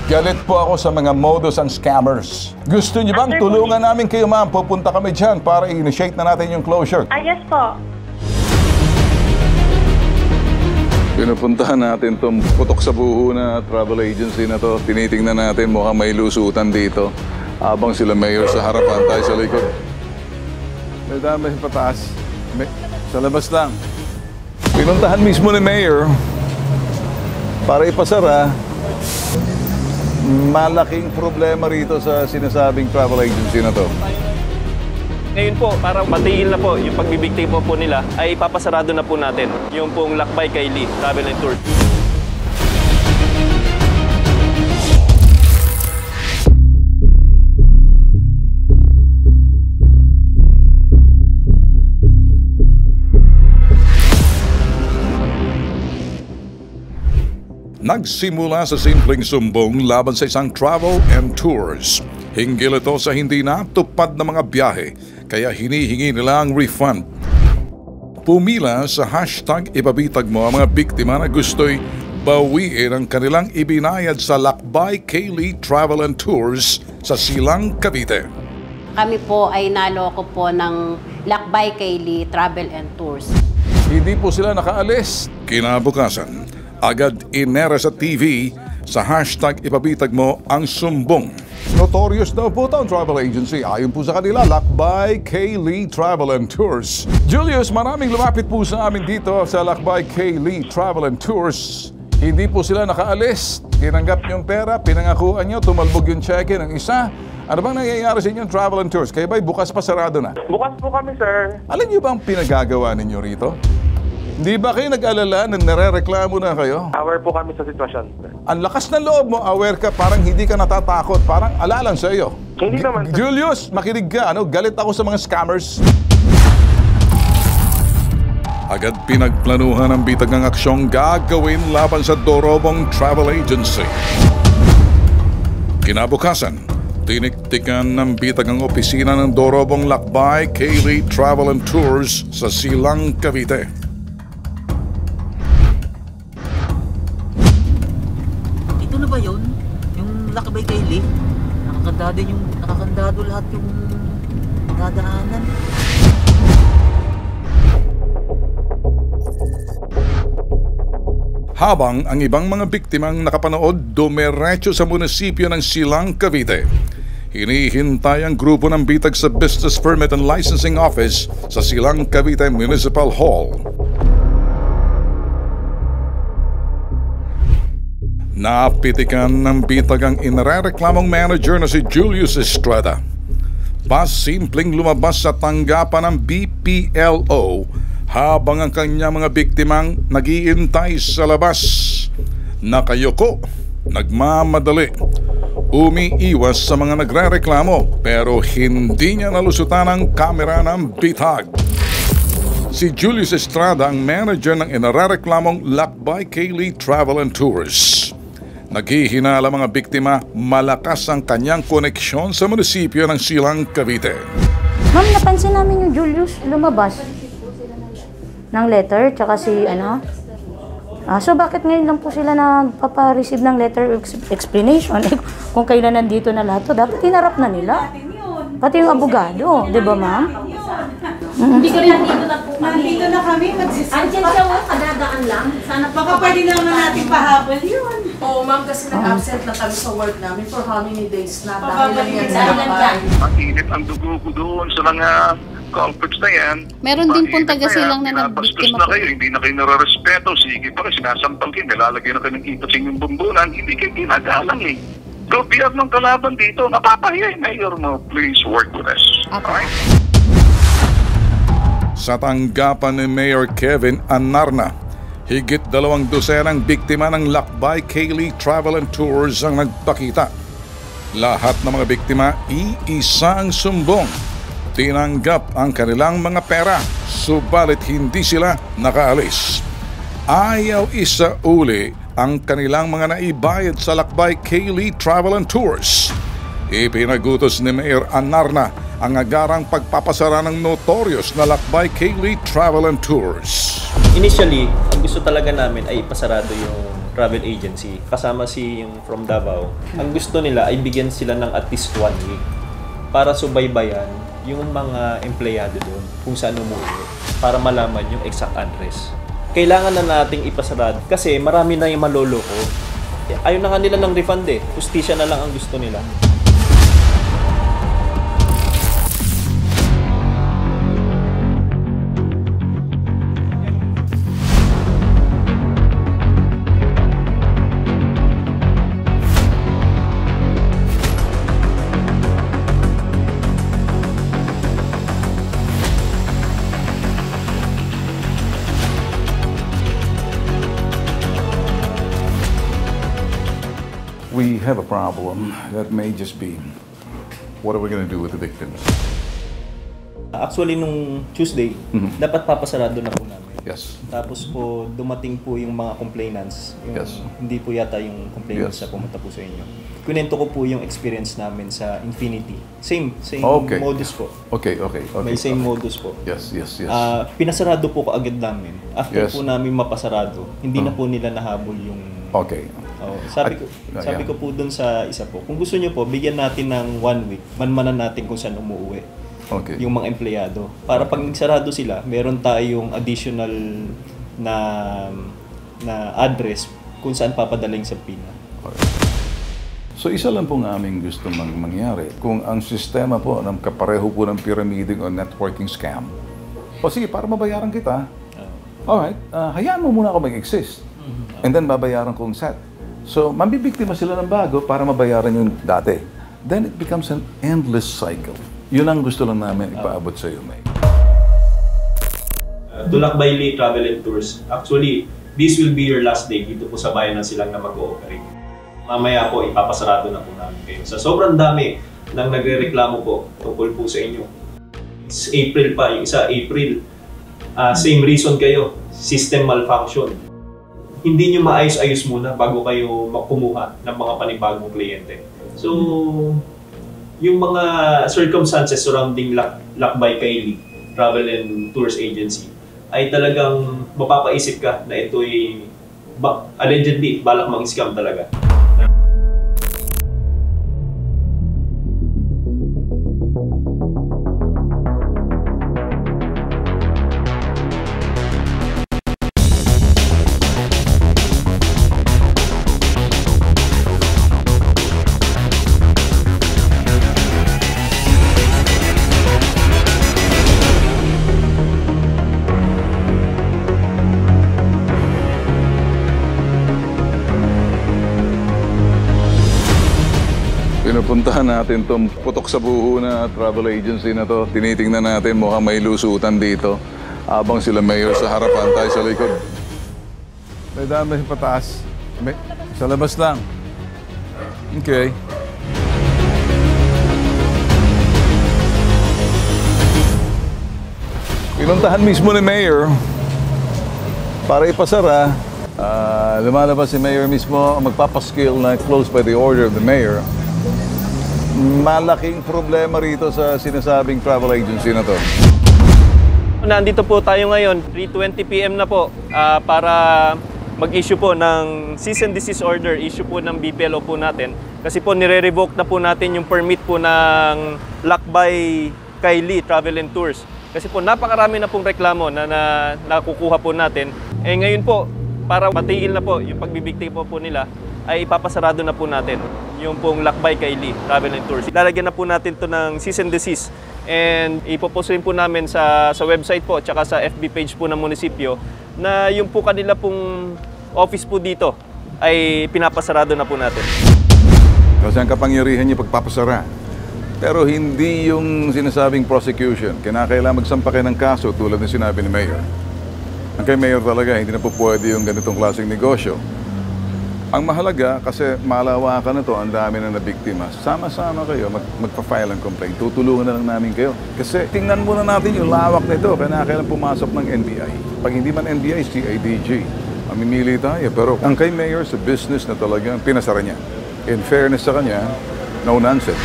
Galit po ako sa mga modus and scammers. Gusto niyo bang tulungan namin kayo, ma'am? Pupunta kami dyan para i-initiate na natin yung closure. Yes po. Pinupuntahan natin itong putok sa buho na travel agency na to. Tinitingnan natin, mukhang may lusutan dito. Habang sila mayor sa harapan, tayo sa likod. May dami pataas. Sa labas lang. Pinuntahan mismo ni mayor para ipasara. Malaking problema rito sa sinasabing travel agency na to. Ngayon po, para matigil na po yung pagbibiktima po nila, ay ipapasarado na po natin yung pong Lakbay Kaili Travel and Tour. Nagsimula sa simpleng sumbong laban sa isang travel and tours. Hinggil ito sa hindi natupad na mga biyahe, kaya hinihingi nila ang refund. Pumila sa hashtag ipabitag mo ang mga biktima na gusto'y bawiin ang kanilang ibinayad sa Lakbay Kaili Travel and Tours sa Silang, Cavite. Kami po ay naloko po ng Lakbay Kaili Travel and Tours. Hindi po sila nakaalis. Kinabukasan, agad inera sa TV sa hashtag ipabitag mo ang sumbong. Notorious daw po ito ang travel agency. Ayon po sa kanila, Lakbay Kaili Travel and Tours. Julius, maraming lumapit po sa amin dito sa Lakbay Kaili Travel and Tours. Hindi po sila nakaalis. Tinanggap yung pera, pinangakuan nyo, tumalbog yung check-in ng isa. Ano bang nangyayari sa inyong travel and tours? Kaya ba'y bukas pa sarado na? Bukas po kami, sir. Alam niyo bang pinagagawa ninyo rito? Hindi ba kayo nag-alala na nare-reklamo na kayo? Aware po kami sa sitwasyon, sir. Ang lakas ng loob mo, aware ka, parang hindi ka natatakot, parang alalang sa iyo. Hindi naman, sir. Julius, makinig ka, galit ako sa mga scammers. Agad pinagplanuhan ang bitag ng aksyong gagawin laban sa Dorobong Travel Agency. Kinabukasan, tiniktikan ng bitag ang opisina ng Dorobong Lakbay Kaili Travel and Tours sa Silang, Cavite. Ito na ba yun? Yung Lakbay Kaili? Nakakandado lahat yung dadaanan. Habang ang ibang mga biktimang nakapanood dumiretso sa munisipyo ng Silang, Cavite. Hinihintay ang grupo ng bitag sa Business Permit and Licensing Office sa Silang, Cavite Municipal Hall. Napitikan ng bitag ang inarereklamong manager na si Julius Estrada. Pasimpleng lumabas sa tanggapan ng BPLO habang ang kanyang mga biktimang nag-iintay sa labas. Nakayoko, nagmamadali, umiiwas sa mga nagrereklamo pero hindi niya nalusutan ang kamera ng bitag. Si Julius Estrada ang manager ng inarereklamong Lakbay Kaili Travel and Tours. Naghihinala mga biktima, malakas ang kanyang koneksyon sa munisipyo ng Silang, Cavite. Ma'am, napansin namin yung Julius lumabas ng letter, tsaka si so bakit ngayon lang po sila nagpapa-receive ng letter explanation? Kung kailan nandito na lahat to, dapat hinarap na nila. Pati yung abogado, di ba ma'am? Hindi ko rin nandito na po kami. Nandito na kami, magsisip. Andiyan siya, kadadaan lang. Sana Baka pwede naman natin pahabol yun. Oo, ma'am, kasi nag-absent na kami sa work namin for how many days na. Baka Dahil lang yan sa dahil Lakbay. Ang init ang dugo ko doon sa mga culprits na yan. Meron din pong taga Silang na nagbiktima na po. kayo, hindi na kayo nare-respeto. Sige pa kayo, sinasampal kayo, nilalagay na kayo ng ito sa inyong bumbunan. Hindi kayo ginagalang eh. So, biyak ng kalaban dito, napapahiya yung mayor mo. Please work with us. Alright? Sa tanggapan ni Mayor Kevin Anarna, higit 200 biktima ng Lakbay Kaili Travel and Tours ang nagpakita. Lahat ng mga biktima, iisa ang sumbong. Tinanggap ang kanilang mga pera, subalit hindi sila nakaalis. Ayaw isa uli ang kanilang mga naibayad sa Lakbay Kaili Travel and Tours. Ipinagutos ni Mayor Anarna ang agarang pagpapasara ng notorious na Lakbay Kaili Travel and Tours. Initially, ang gusto talaga namin ay ipasarado yung travel agency. Kasama si yung from Davao. Ang gusto nila ay bigyan sila ng at least 1 week para subaybayan yung mga empleyado doon kung saan umuwi para malaman yung exact address. Kailangan na nating ipasarado kasi marami na yung maloloko. Ayaw na nga nila ng refund eh. Justisya na lang ang gusto nila. We have a problem that may just be, what are we going to do with the victims? Actually, nung Tuesday, dapat papasarado na po namin. Yes. Tapos po, dumating po yung mga complainants. Yung, Yes. Hindi po yata yung complainants na pumunta po sa inyo. Kunento ko po yung experience namin sa Infinity. Same Okay. modus po. Okay. May same modus po. Yes. Pinasarado po kaagad namin. After Yes. po namin mapasarado, hindi na po nila nahabol yung... Okay. Sabi ko po dun sa isa po, kung gusto nyo po, bigyan natin ng 1 week, manmanan natin kung saan umuwi. Okay. Yung mga empleyado. Para pag nagsarado sila, meron tayong additional na address kung saan papadaling sa PINA. So isa lang po ng aming gusto mangyari. Kung ang sistema po ng kapareho po ng pyramiding o networking scam, o sige, para mabayaran kita, alright, hayaan mo muna ako mag-exist. And then babayaran kong set. So, mambibiktima sila ng bago para mabayaran yung dati. Then it becomes an endless cycle. Yun ang gusto lang namin ipaabot sa iyo, May. Tulakbay Lee Travel and Tours. Actually, this will be your last day dito po sa bayan ng Silang na mag-ooperate. Mamaya po, ipapasarado na po namin kayo. Sa sobrang dami nang nagre-reklamo po tungkol po sa inyo. It's April pa, yung isa April. Same reason kayo, system malfunction. Hindi nyo maayos-ayos muna bago kayo kumuha ng mga panibagong kliyente. So, yung mga circumstances surrounding Lakbay Kylie Travel and Tours Agency ay talagang mapapaisip ka na ito'y allegedly balak mang-scam talaga. Pinupuntahan natin itong putok sa buho na travel agency na to. Tinitingnan natin, mukhang may lusutan dito. Habang sila mayor sa harapan, tayo sa likod. May dami pataas. Sa labas lang. Okay. Pinuntahan mismo ni Mayor para ipasara. Lumalabas si Mayor mismo, magpapaskill na close by the order of the Mayor. Malaking problema rito sa sinasabing travel agency na to. Nandito po tayo ngayon, 3:20 PM na po, para mag-issue po ng cease and desist order, issue po ng BPLO po natin. Kasi po nire-revoke na po natin yung permit po ng Lakbay Kylie Travel and Tours. Kasi po napakarami na pong reklamo na nakukuha po natin. Ngayon po, para matigil na po yung pagbibiktima po nila, ay ipapasarado na po natin yung pong Lakbay Kylie Travel and Tours. Lalagyan na po natin to ng cease and desist and ipopost rin po namin sa website po tsaka sa FB page po ng munisipyo na yung po kanila pong office po dito ay pinapasarado na po natin. Kasi ang kapangyarihan niya pagpapasara. Pero hindi yung sinasabing prosecution. Kinakailangan magsampa kayo ng kaso tulad ng sinabi ni Mayor. Ang kay Mayor talaga, hindi na po pwede yung ganitong klaseng negosyo. Ang mahalaga, kasi malawakan na to, ang dami na nabiktima, sama-sama kayo, magpa-file ang complaint. Tutulungan na lang namin kayo. Kasi tingnan muna natin yung lawak nito, kailangan pumasok ng NBI. Pag hindi man NBI, CIDG. Mamimili tayo. Pero ang kay Mayor sa business na talagang pinasara niya. In fairness sa kanya, no nonsense.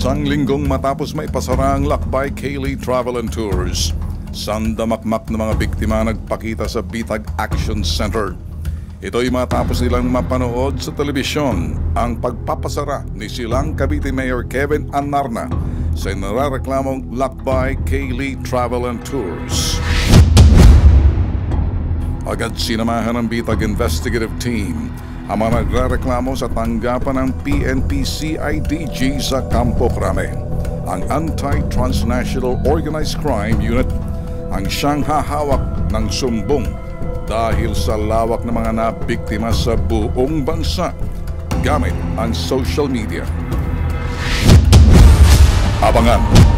Isang linggong matapos maipasara ang Lakbay Kaylee Travel and Tours, sandamakmak na mga biktima nagpakita sa Bitag Action Center. Ito'y matapos nilang mapanood sa telebisyon ang pagpapasara ni silang Cavite Mayor Kevin Anarna sa narareklamong Lakbay Kaylee Travel and Tours. Agad sinamahan ng Bitag Investigative Team ang mga nagrereklamo sa tanggapan ng PNP CIDG sa Campo Crame. Ang Anti-Transnational Organized Crime Unit ang siyang hahawak ng sumbong dahil sa lawak ng mga nabiktima sa buong bansa gamit ang social media. Abangan